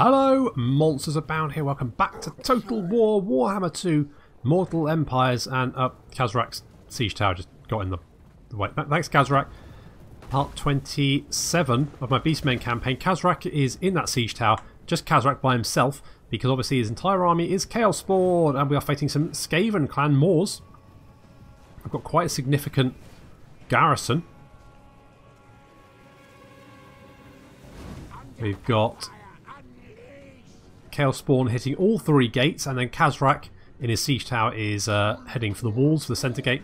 Hello, monsters abound here. Welcome back to Total War Warhammer 2 Mortal Empires. And Khazrak's Siege Tower just got in the way. Thanks, Khazrak. Part 27 of my Beastmen Campaign. Khazrak is in that Siege Tower, just Khazrak by himself, because obviously his entire army is Chaos Spawn, and we are fighting some Skaven clan Morghs. I've got quite a significant garrison. We've got Chaos Spawn hitting all three gates, and then Khazrak in his siege tower is heading for the walls, for the centre gate.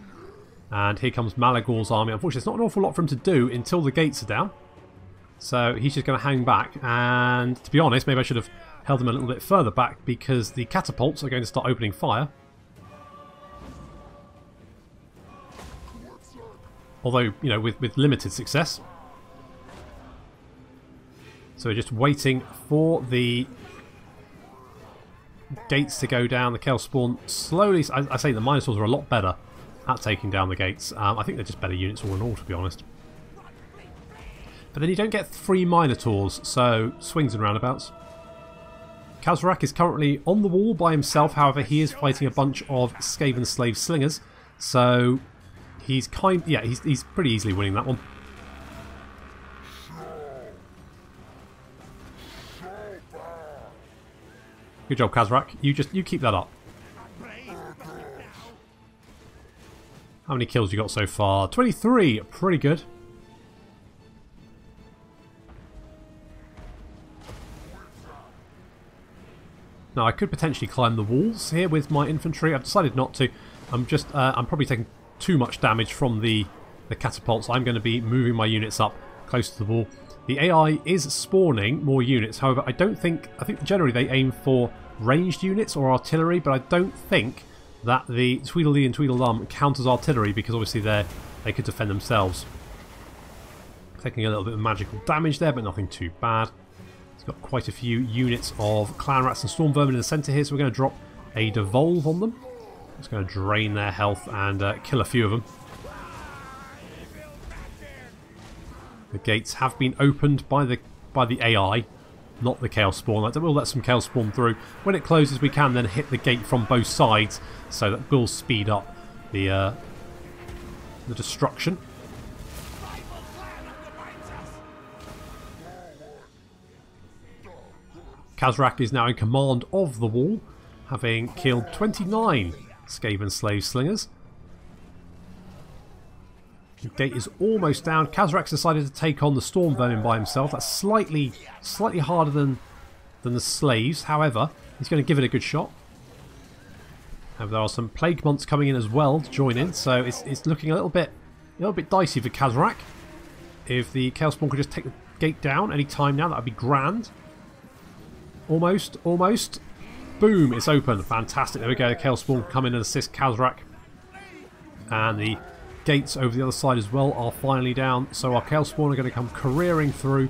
And here comes Malagor's army. Unfortunately, it's not an awful lot for him to do until the gates are down. So he's just going to hang back. And to be honest, maybe I should have held him a little bit further back, because the catapults are going to start opening fire. Although, you know, with limited success. So we're just waiting for the gates to go down. The Chaos Spawn slowly... I say the Minotaurs are a lot better at taking down the gates. I think they're just better units all in all, to be honest. But then you don't get 3 Minotaurs, so swings and roundabouts. Khazrak is currently on the wall by himself. However, he is fighting a bunch of Skaven slave slingers, so he's he's pretty easily winning that one. Good job, Khazrak. You keep that up. How many kills you got so far? 23. Pretty good. Now I could potentially climb the walls here with my infantry. I've decided not to. I'm probably taking too much damage from the catapults. I'm going to be moving my units up close to the wall. The AI is spawning more units. However, I think generally they aim for ranged units or artillery, but I don't think that the Tweedledee and Tweedledum count as artillery, because obviously they could defend themselves. Taking a little bit of magical damage there, but nothing too bad. It's got quite a few units of clan rats and storm vermin in the centre here, so we're going to drop a devolve on them. It's going to drain their health and kill a few of them. The gates have been opened by the AI, not the Chaos Spawn. We'll let some Chaos Spawn through. When it closes, we can then hit the gate from both sides, so that will speed up the destruction. Khazrak is now in command of the wall, having killed 29 Skaven slave slingers. The gate is almost down. Khazrak's decided to take on the storm vermin by himself. That's slightly harder than the slaves. However, he's going to give it a good shot. And there are some plague months coming in as well to join in, so it's looking a little bit dicey for Khazrak. If the Chaos Spawn could just take the gate down any time now, that would be grand. Almost. Boom! It's open. Fantastic. There we go. The Chaos Spawn come in and assist Khazrak. And the gates over the other side as well are finally down, so our Chaos Spawn are going to come careering through,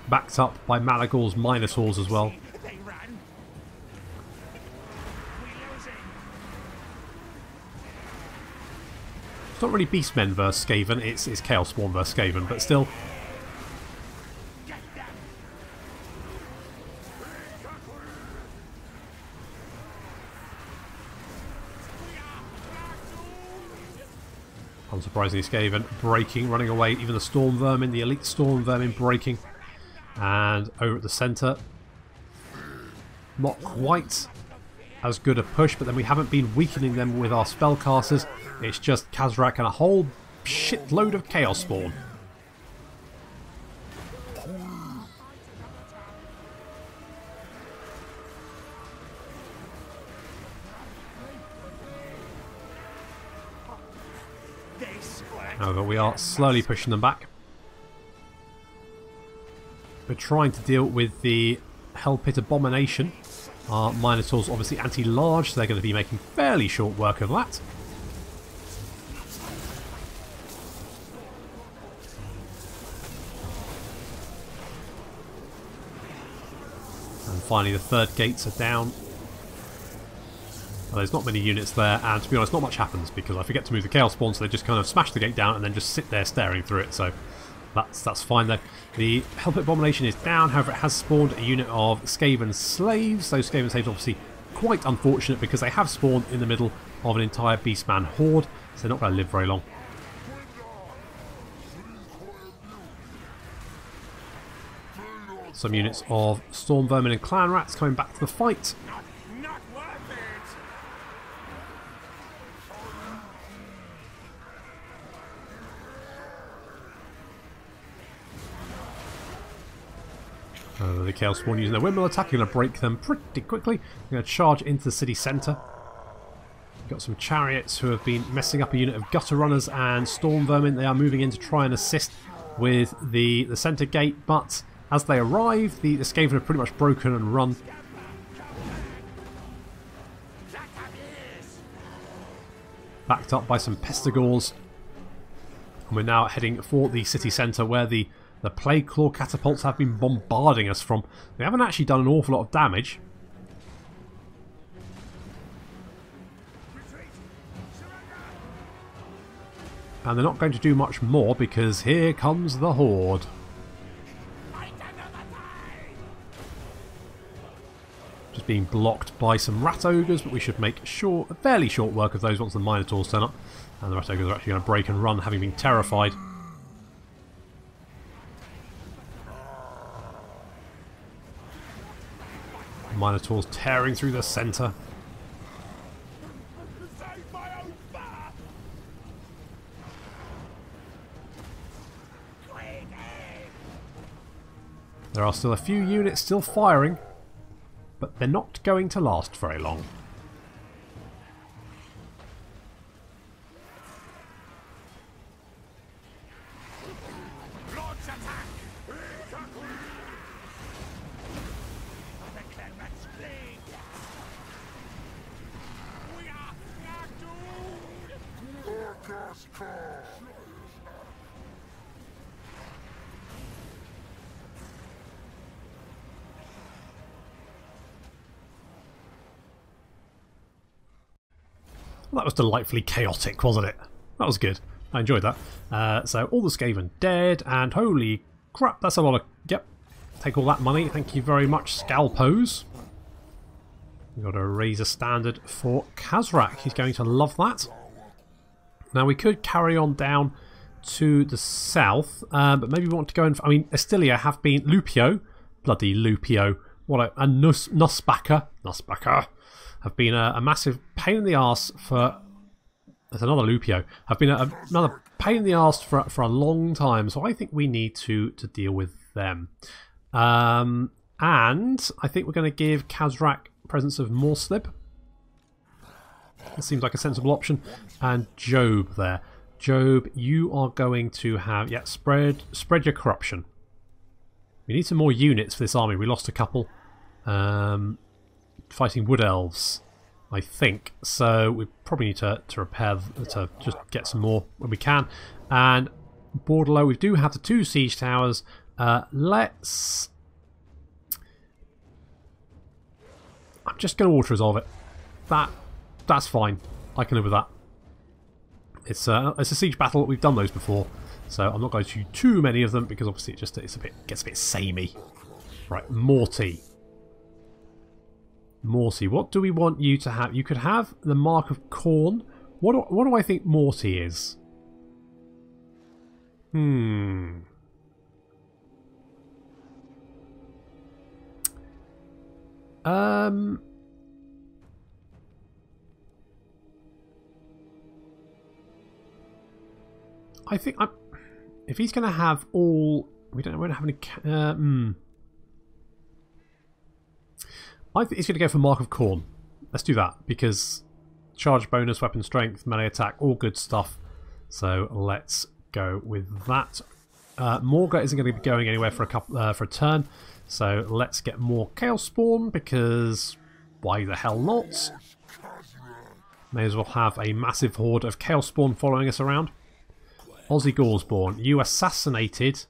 backed up by Malagor's Minotaurs as well. It's not really Beastmen versus Skaven, it's Chaos Spawn versus Skaven, but still. Unsurprisingly, Skaven breaking, running away. Even the storm vermin, the elite storm vermin breaking. And over at the centre, not quite as good a push, but then we haven't been weakening them with our spellcasters. It's just Khazrak and a whole shitload of Chaos Spawn. However, we are slowly pushing them back. We're trying to deal with the Hell Pit Abomination. Our Minotaurs obviously anti-large, so they're going to be making fairly short work of that. And finally the third gates are down. Well, there's not many units there, and to be honest, not much happens because I forget to move the Chaos Spawn, so they just kind of smash the gate down and then just sit there staring through it. So That's fine though. The Hellpit Abomination is down, however it has spawned a unit of Skaven slaves. Those Skaven slaves obviously quite unfortunate because they have spawned in the middle of an entire Beastman horde, so they're not going to live very long. Some units of Storm Vermin and Clan Rats coming back to the fight. Not worth it. The Chaos Spawn using their windmill attack are going to break them pretty quickly. They're going to charge into the city centre. We've got some chariots who have been messing up a unit of gutter runners and storm vermin. They are moving in to try and assist with the centre gate, but as they arrive, the Skaven have pretty much broken and run. Backed up by some Pestigors. And we're now heading for the city centre where the Plague Claw catapults have been bombarding us from. They haven't actually done an awful lot of damage. And they're not going to do much more because here comes the Horde. Just being blocked by some Rat Ogres, but we should make fairly short work of those once the Minotaurs turn up. And the Rat Ogres are actually going to break and run, having been terrified. Minotaurs tearing through the centre. There are still a few units still firing, but they're not going to last very long. Well, that was delightfully chaotic, wasn't it? That was good. I enjoyed that. So all the Skaven dead, and holy crap, that's a lot of... Yep, take all that money. Thank you very much, Scalpos. We've got a Razor Standard for Khazrak. He's going to love that. Now we could carry on down to the south, but maybe we want to go in... I mean, Estilia have been... Lupio, bloody Lupio. What a Nussbacher have been a massive pain in the arse for... There's another Lupio. Have been another pain in the arse for a long time, so I think we need to deal with them. And I think we're going to give Khazrak presence of Morslib. That seems like a sensible option. And Job there. Job, you are going to have... Yeah, spread your corruption. We need some more units for this army. We lost a couple. Fighting Wood Elves, I think. So we probably need to repair, to just get some more when we can. And Bordello, we do have the 2 siege towers. Let's... I'm just going to auto resolve it. That's fine. I can live with that. It's a siege battle. We've done those before, so I'm not going to do too many of them because obviously it just gets a bit samey. Right, Morty, what do we want you to have? You could have the Mark of Khorne. What do I think Morty is? I think if he's going to have all... We don't have any... I think he's going to go for Mark of Khorne. Let's do that, because charge bonus, weapon strength, melee attack, all good stuff. So let's go with that. Morghur isn't going to be going anywhere for a turn, so let's get more Chaos Spawn, because why the hell not? May as well have a massive horde of Chaos Spawn following us around. Aussie Goresborn, you assassinated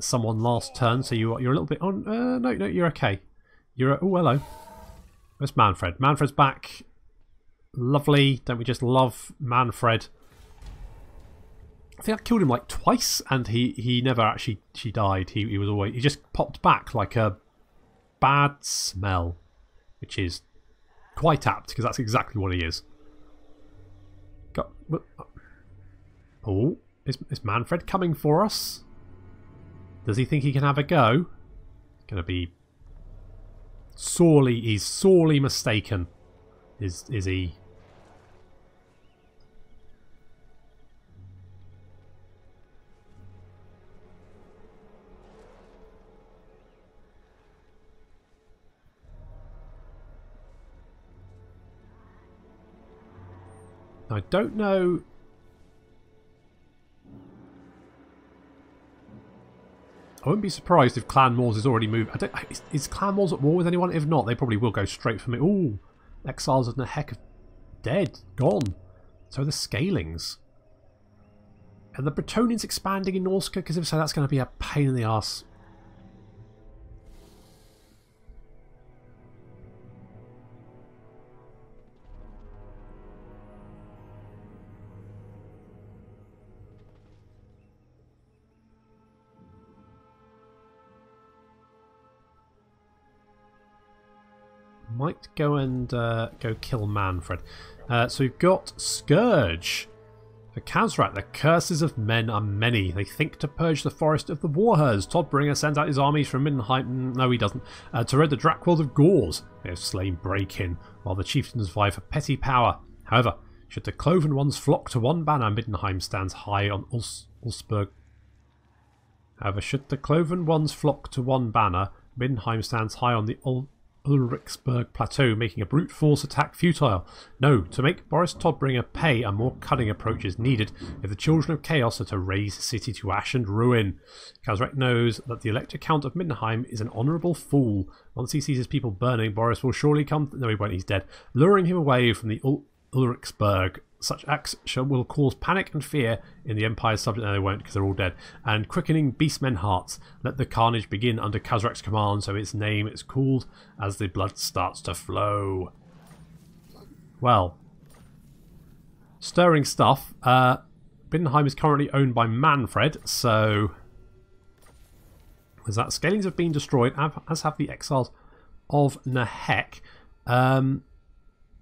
someone last turn, so you're a little bit on... no, you're okay. Oh, hello. Where's Manfred? Manfred's back. Lovely. Don't we just love Manfred? I think I killed him like twice, and he never actually died. He was always, he just popped back like a bad smell, which is quite apt because that's exactly what he is. Oh, is Manfred coming for us? Does he think he can have a go? Gonna be sorely. He's sorely mistaken. Is he? I don't know. I wouldn't be surprised if Clan Morghur has already moved. Is Clan Morghur at war with anyone? If not, they probably will go straight for me. Ooh, Exiles of the heck of dead, gone. So the Scalings. And the Bretonnians expanding in Norska, because if so, that's going to be a pain in the arse. Might go and go kill Manfred. So we've got Scourge. For Khazrak, the curses of men are many. They think to purge the forest of the Warhers. Todbringer sends out his armies from Middenheim. No, he doesn't. To rid the Drakworld of Gors. They have slain Breakin, while the chieftains vie for petty power. However, should the cloven ones flock to one banner, Middenheim stands high on Ulsberg. However, should the cloven ones flock to one banner, Middenheim stands high on the Ulriksberg Plateau, making a brute force attack futile. No, to make Boris Todbringer pay, a more cunning approach is needed if the children of chaos are to raise the city to ash and ruin. Khazrak knows that the Elector Count of Middenheim is an honourable fool. Once he sees his people burning, Boris will surely come... No, he won't, he's dead. Luring him away from the Ulriksberg. Such acts will cause panic and fear in the Empire's subject. No, they won't, because they're all dead. And quickening beastmen hearts. Let the carnage begin under Khazrak's command, so its name is called as the blood starts to flow. Well, stirring stuff. Middenheim is currently owned by Manfred, so as that Scalings have been destroyed, as have the Exiles of Nahek.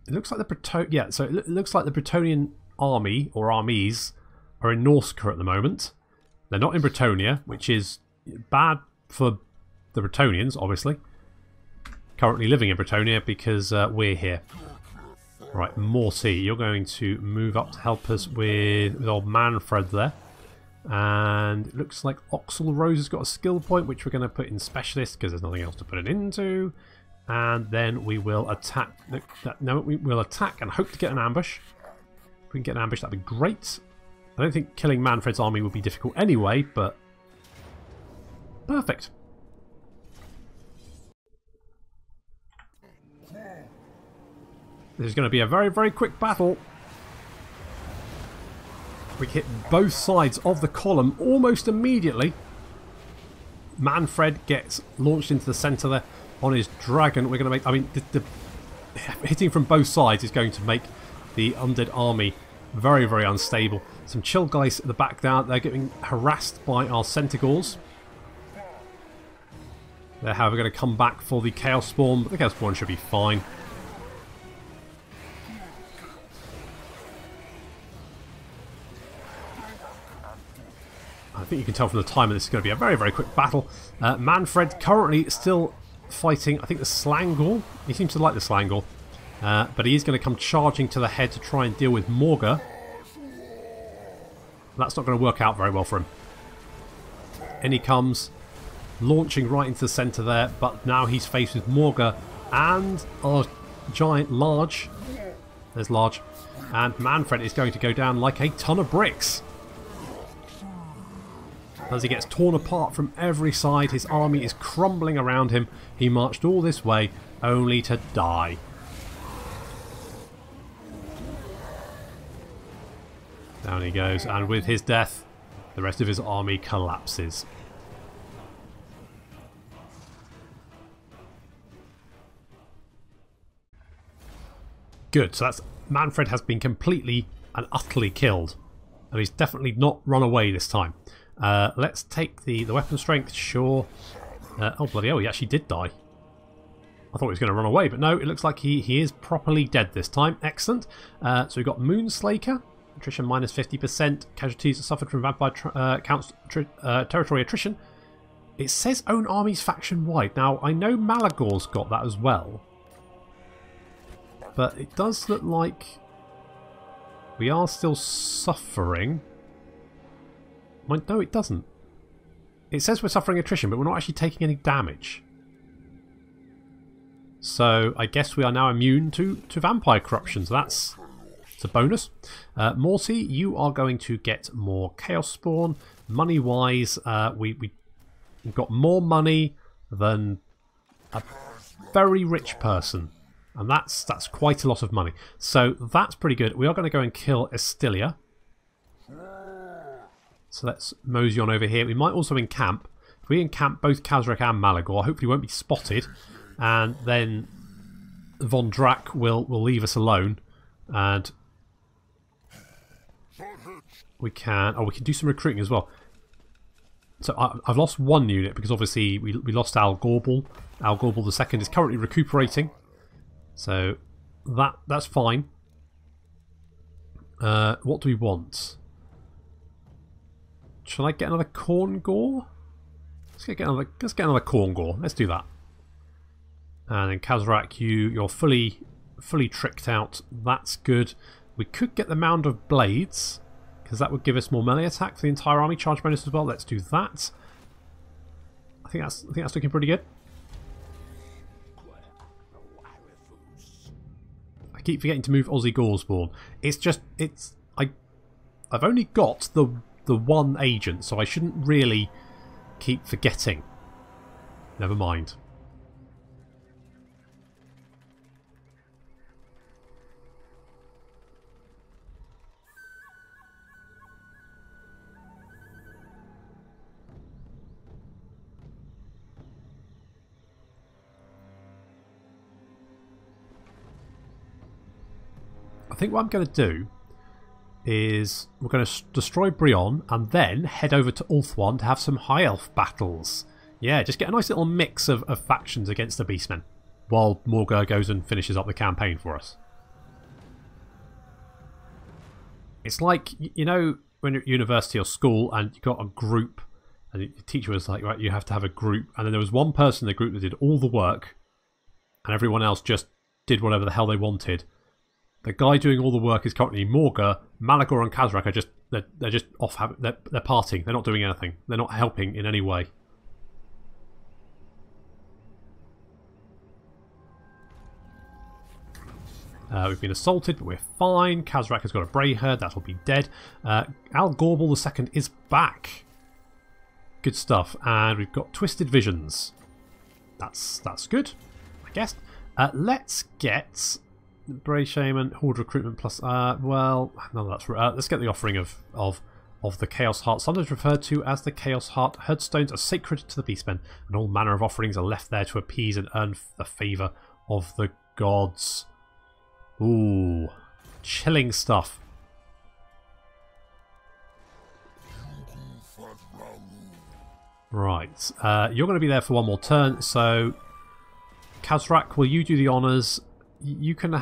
It looks like it looks like the Bretonnian army or armies are in Norska at the moment. They're not in Bretonnia, which is bad for the Bretonnians, obviously. Currently living in Bretonnia because we're here. Right, Morty, you're going to move up to help us with old Manfred there. And it looks like Oxel Rose has got a skill point, which we're going to put in Specialist because there's nothing else to put it into. And then we will attack. No, we will attack and hope to get an ambush. If we can get an ambush, that'd be great. I don't think killing Manfred's army would be difficult anyway, but perfect. This is going to be a very, very quick battle. We hit both sides of the column almost immediately. Manfred gets launched into the centre there. On his dragon, we're going to make... I mean, the hitting from both sides is going to make the undead army very, very unstable. Some chill guys at the back there. They're getting harassed by our Centaurs. They're, however, going to come back for the Chaos Spawn, but the Chaos Spawn should be fine. I think you can tell from the time that this is going to be a very, very quick battle. Manfred currently still fighting, I think, the Slangor. He seems to like the Slangor. But he is going to come charging to the head to try and deal with Morghur. That's not going to work out very well for him. In he comes, launching right into the centre there, but now he's faced with Morghur and our giant Large. There's Large. And Manfred is going to go down like a ton of bricks. As he gets torn apart from every side, his army is crumbling around him. He marched all this way only to die. Down he goes, and with his death, the rest of his army collapses. Good, so that's Manfred has been completely and utterly killed. And he's definitely not run away this time. Let's take the weapon strength, sure. Oh, bloody hell, he actually did die. I thought he was going to run away, but no, it looks like he is properly dead this time. Excellent. So we've got Moonslaker. Attrition minus 50%. Casualties suffered from vampire counts territory attrition. It says own armies faction-wide. Now, I know Malagor's got that as well. But it does look like we are still suffering. No, it doesn't. It says we're suffering attrition, but we're not actually taking any damage. So I guess we are now immune to vampire corruption. So that's a bonus. Morty, you are going to get more Chaos Spawn. Money-wise, we've got more money than a very rich person. And that's quite a lot of money. So that's pretty good. We are going to go and kill Estilia. So let's mosey on over here. We might also encamp. If we encamp both Kazrak and Malagor, hopefully we won't be spotted. And then Von Drack will leave us alone. And we can do some recruiting as well. So I've lost one unit because obviously we lost Al Gorbal. Al Gorbal II is currently recuperating. So that's fine. What do we want? Shall I get another Corn Gore? Let's get another Corn Gore. Let's do that. And then Kazrak, you're fully tricked out. That's good. We could get the Mound of Blades, because that would give us more melee attack for the entire army. Charge bonus as well. Let's do that. I think that's looking pretty good. I keep forgetting to move Aussie Gorespawn. I've only got the one agent, so I shouldn't really keep forgetting. Never mind. I think what I'm going to do is we're going to destroy Brion and then head over to Ulthuan to have some High Elf battles. Yeah, just get a nice little mix of factions against the Beastmen while Morghur goes and finishes up the campaign for us. It's like, you know, when you're at university or school and you've got a group and the teacher was like, right, you have to have a group, and then there was one person in the group that did all the work and everyone else just did whatever the hell they wanted. The guy doing all the work is currently Morghur. Malagor and Kazrak are just they're just off. They're partying. They're not doing anything. They're not helping in any way. We've been assaulted, but we're fine. Kazrak has got a Brayherd. That'll be dead. Al Gorbal II is back. Good stuff. And we've got Twisted Visions. That's good, I guess. Let's get Bray Shaman, Horde Recruitment plus, well, no, that's let's get the offering of the Chaos Heart, sometimes referred to as the Chaos Heart. Hearthstones are sacred to the Beastmen, and all manner of offerings are left there to appease and earn the favour of the gods. Ooh, chilling stuff. Right, you're going to be there for one more turn, so Kazrak, will you do the honours? You can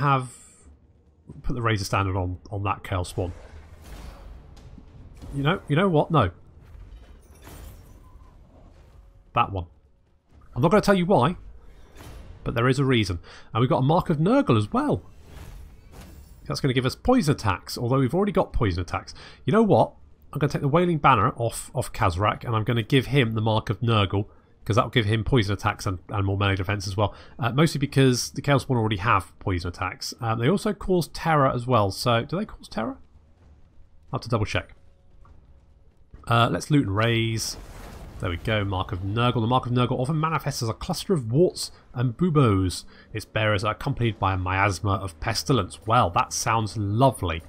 put the Razor Standard on that Chaos Spawn. You know what? No. That one. I'm not going to tell you why, but there is a reason. And we've got a Mark of Nurgle as well. That's going to give us poison attacks, although we've already got poison attacks. You know what? I'm going to take the Wailing Banner off Kazrak, and I'm going to give him the Mark of Nurgle, because that will give him poison attacks and more melee defense as well. Mostly because the Chaos Spawn already have poison attacks. They also cause terror as well. So, do they cause terror? I'll have to double check. Let's loot and raise. There we go, Mark of Nurgle. The Mark of Nurgle often manifests as a cluster of warts and buboes. Its bearers are accompanied by a miasma of pestilence. Well, that sounds lovely.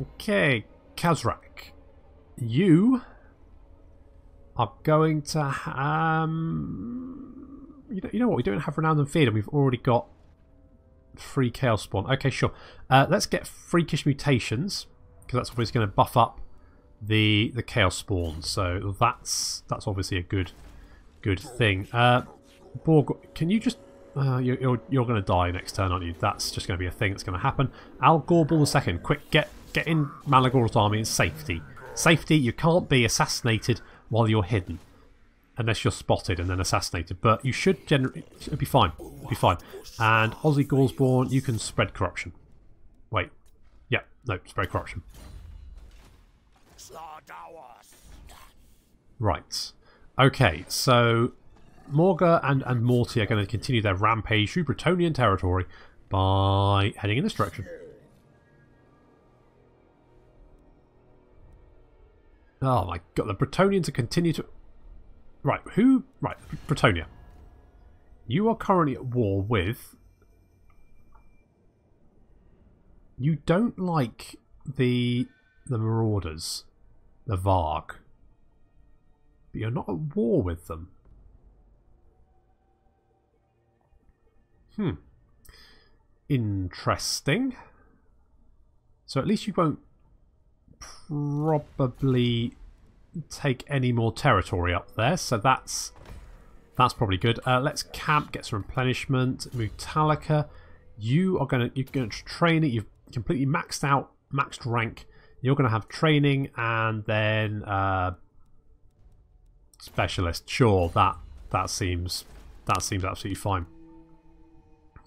Okay, Kazrak. You are going to you know what, we don't have Renowned and Feared, and we've already got free Chaos Spawn. Okay, sure. Let's get freakish mutations, because that's obviously going to buff up the Chaos Spawn. So that's obviously a good thing. Morghur, can you just... you're going to die next turn, aren't you? That's just going to be a thing that's going to happen. Al Gorbal II, quick, get in Malagor's army in safety. Safety, you can't be assassinated while you're hidden. Unless you're spotted and then assassinated. But you should generally... It'll be fine. It'll be fine. And Aussie Gorsborn, you can spread corruption. Wait. Yeah, no, spread corruption. Right. Okay, so Morghur and Morty are going to continue their rampage through Bretonnian territory by heading in this direction. Oh my god, the Bretonnians are continue to... Right, who... Right, Bretonnia. You are currently at war with... You don't like the Marauders, the Varg. But you're not at war with them. Interesting. So at least you won't probably take any more territory up there, so that's probably good. Let's camp, get some replenishment. Mutalika, you're gonna train it. You've completely maxed rank. You're gonna have training and then specialist. Sure, that seems absolutely fine.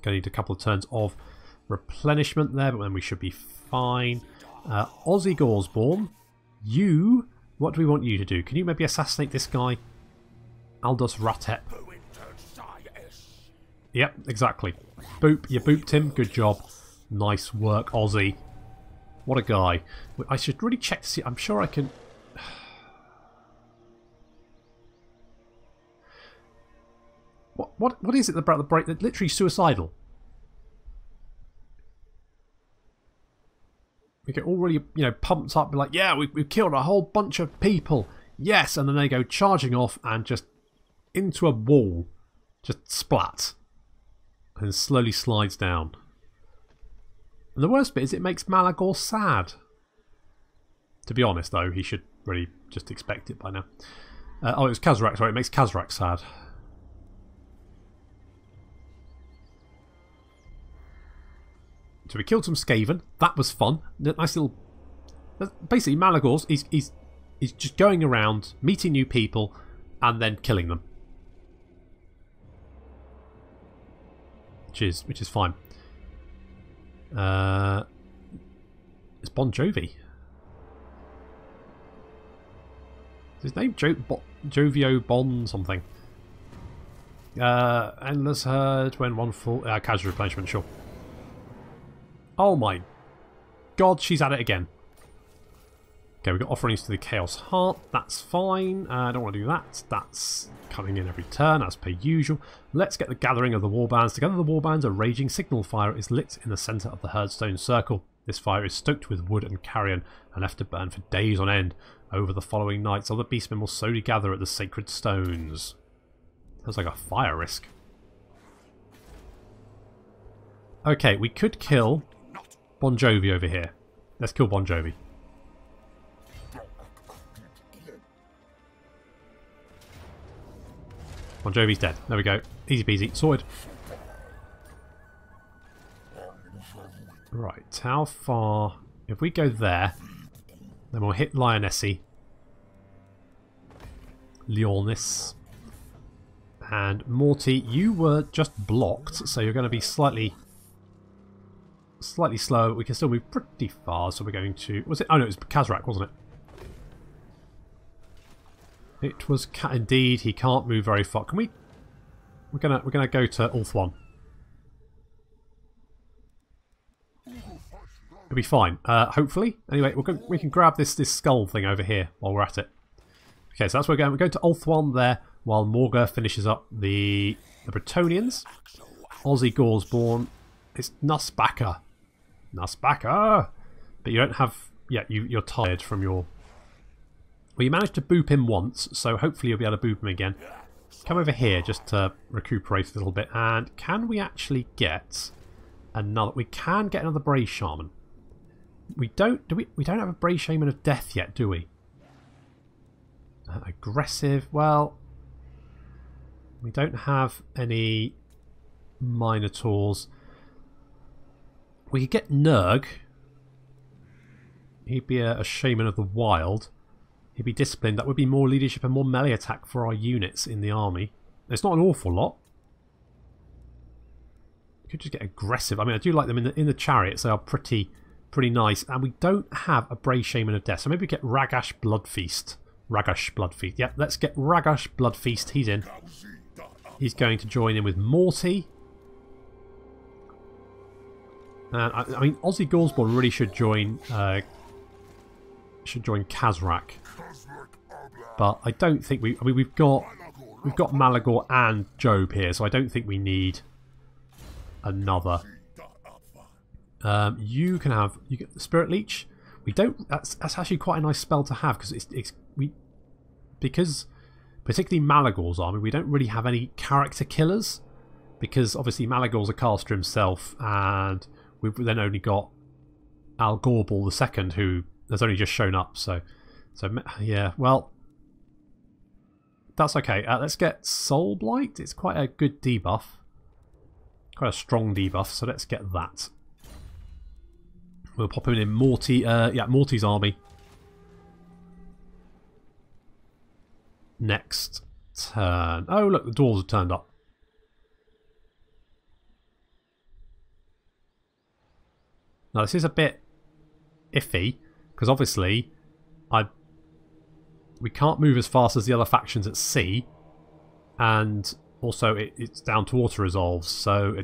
Gonna need a couple of turns of replenishment there, but then we should be fine. Aussie Gorsborn, you... What do we want you to do? Can you maybe assassinate this guy? Aldous Ratep. Yep, exactly. Boop, you booped him. Good job. Nice work, Aussie. What a guy. I should really check to see... I'm sure I can... What is it about the break? They're literally suicidal. We get all really, pumped up, like, yeah, we've killed a whole bunch of people. Yes, and then they go charging off and just into a wall. Just splat. And slowly slides down. And the worst bit is it makes Malagor sad. To be honest, though, he should really just expect it by now. Oh, it was Khazrak, sorry, it makes Khazrak sad. So we killed some Skaven. That was fun. Nice little... Basically, Malagor's he's just going around, meeting new people, and then killing them. Which is fine. It's Bon Jovi. Is his name Jovio Bon something? Endless Herd when one full... casual replenishment, sure. Oh my god, she's at it again. Okay, we've got offerings to the Chaos Heart. That's fine. I don't want to do that. That's coming in every turn, as per usual. Let's get the gathering of the warbands. Together the warbands, a raging signal fire is lit in the centre of the Herdstone Circle. This fire is stoked with wood and carrion and left to burn for days on end. Over the following nights, other beastmen will slowly gather at the sacred stones. Sounds like a fire risk. Okay, we could kill... Bon Jovi over here. Let's kill Bon Jovi. Bon Jovi's dead. There we go. Easy peasy. Sorted. Right, how far... If we go there, then we'll hit Lionessi. Leonis. And Morty, you were just blocked, so you're going to be slightly slow. We can still move pretty far, so we're going to... Was it? Oh no, it was Khazrak, wasn't it? It was indeed. He can't move very far. Can we? We're gonna go to Ulthuan. It'll be fine. Hopefully. Anyway, we can grab this skull thing over here while we're at it. Okay, so that's where we're going. We're going to Ulthuan there while Morghur finishes up the Bretonnians. Aussie Gorsborn. It's Nussbacker. Nussbacker! But you don't have... Yeah, you're tired from your... Well, you managed to boop him once, so hopefully you'll be able to boop him again. Come over here just to recuperate a little bit. And can we actually get another. We can get another Brave Shaman. We don't. Do we? We don't have a Brave Shaman of Death yet, do we? Aggressive. Well, we don't have any Minotaurs. We could get Nurg. He'd be a Shaman of the Wild. He'd be disciplined. That would be more leadership and more melee attack for our units in the army. It's not an awful lot. We could just get aggressive. I mean, I do like them in the chariots. They are pretty nice. And we don't have a Brave Shaman of Death. So maybe we get Ragash Bloodfeast. Ragash Bloodfeast. Yeah, let's get Ragash Bloodfeast. He's in. He's going to join in with Morty. And I mean, Aussie Gaursborn really should join Kazrak. But I don't think we. I mean, we've got Malagor and Job here, so I don't think we need another. You get the Spirit Leech. We don't. That's actually quite a nice spell to have because particularly Malagor's army, we don't really have any character killers because obviously Malagor's a caster himself, and we've then only got Al Gorbal II, who has only just shown up. So yeah, well, that's okay. Let's get Soul Blight. It's quite a good debuff, quite a strong debuff. So let's get that. We'll pop him in Morty. Yeah, Morty's army. Next turn. Oh look, the dwarves have turned up. Now this is a bit iffy because obviously we can't move as fast as the other factions at sea, and also it's down to auto resolves, so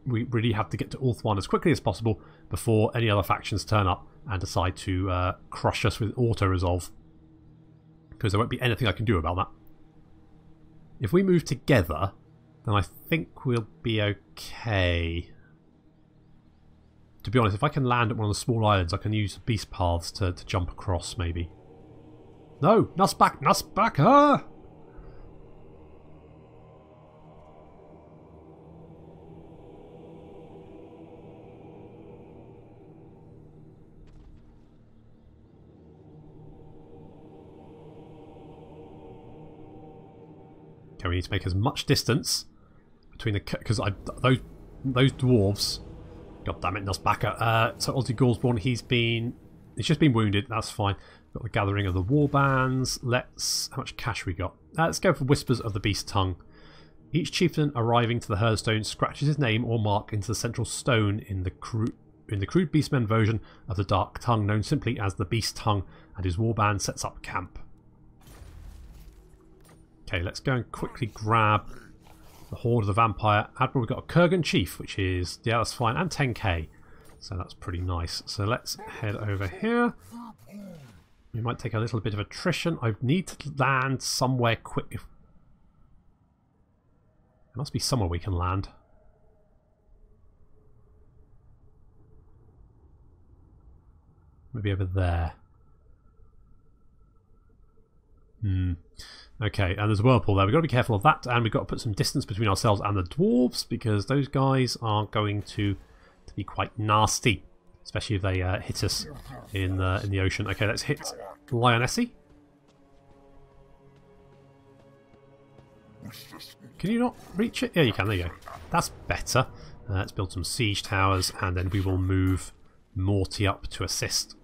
we really have to get to Ulthuan as quickly as possible before any other factions turn up and decide to crush us with auto resolve, because there won't be anything I can do about that. If we move together, then I think we'll be okay. To be honest, if I can land at one of the small islands, I can use beast paths to jump across, maybe. No! Nussback! Nussback! Ah! Okay, we need to make as much distance between the... because those dwarves... God damn it, Nussbacker. So Aussie Gaursborn, he's just been wounded, that's fine. Got the Gathering of the Warbands. How much cash we got? Let's go for Whispers of the Beast Tongue. Each chieftain arriving to the Hearthstone scratches his name or mark into the central stone in the crude Beastmen version of the Dark Tongue, known simply as the Beast Tongue, and his warband sets up camp. Okay, let's go and quickly grab the Horde of the Vampire Admiral. We've got a Kurgan Chief, which is, yeah, that's fine, and 10k. So that's pretty nice. So let's head over here. We might take a little bit of attrition. I need to land somewhere quick. There must be somewhere we can land. Maybe over there. Okay, and there's a whirlpool there. We've got to be careful of that, and we've got to put some distance between ourselves and the dwarves, because those guys are going to be quite nasty, especially if they hit us in the ocean. Okay, let's hit Lionessi. Can you not reach it? Yeah, you can. There you go. That's better. Let's build some siege towers, and then we will move Morty up to assist.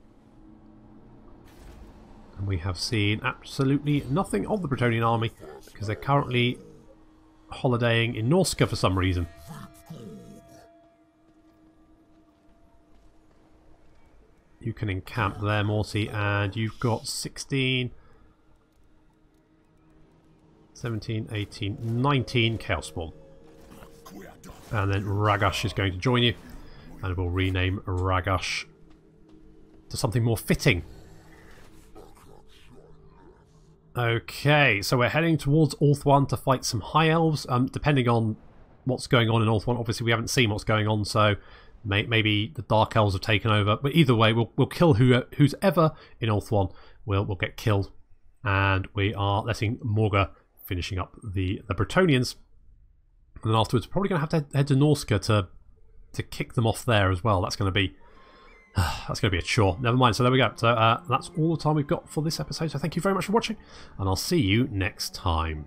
And we have seen absolutely nothing of the Bretonnian army because they're currently holidaying in Norsca for some reason. You can encamp there, Morty, and you've got 16, 17, 18, 19 Chaos Spawn. And then Ragash is going to join you, and we'll rename Ragash to something more fitting. Okay, so we're heading towards Ulthuan to fight some High Elves. Depending on what's going on in Ulthuan, obviously we haven't seen what's going on, so maybe the Dark Elves have taken over. But either way, we'll kill who's ever in Ulthuan. We'll get killed, and we are letting Morghur finishing up the Bretonnians. And then afterwards, we're probably going to have to head to Norsca to to kick them off there as well. That's going to be a chore. Never mind. So there we go. So that's all the time we've got for this episode. So thank you very much for watching, and I'll see you next time.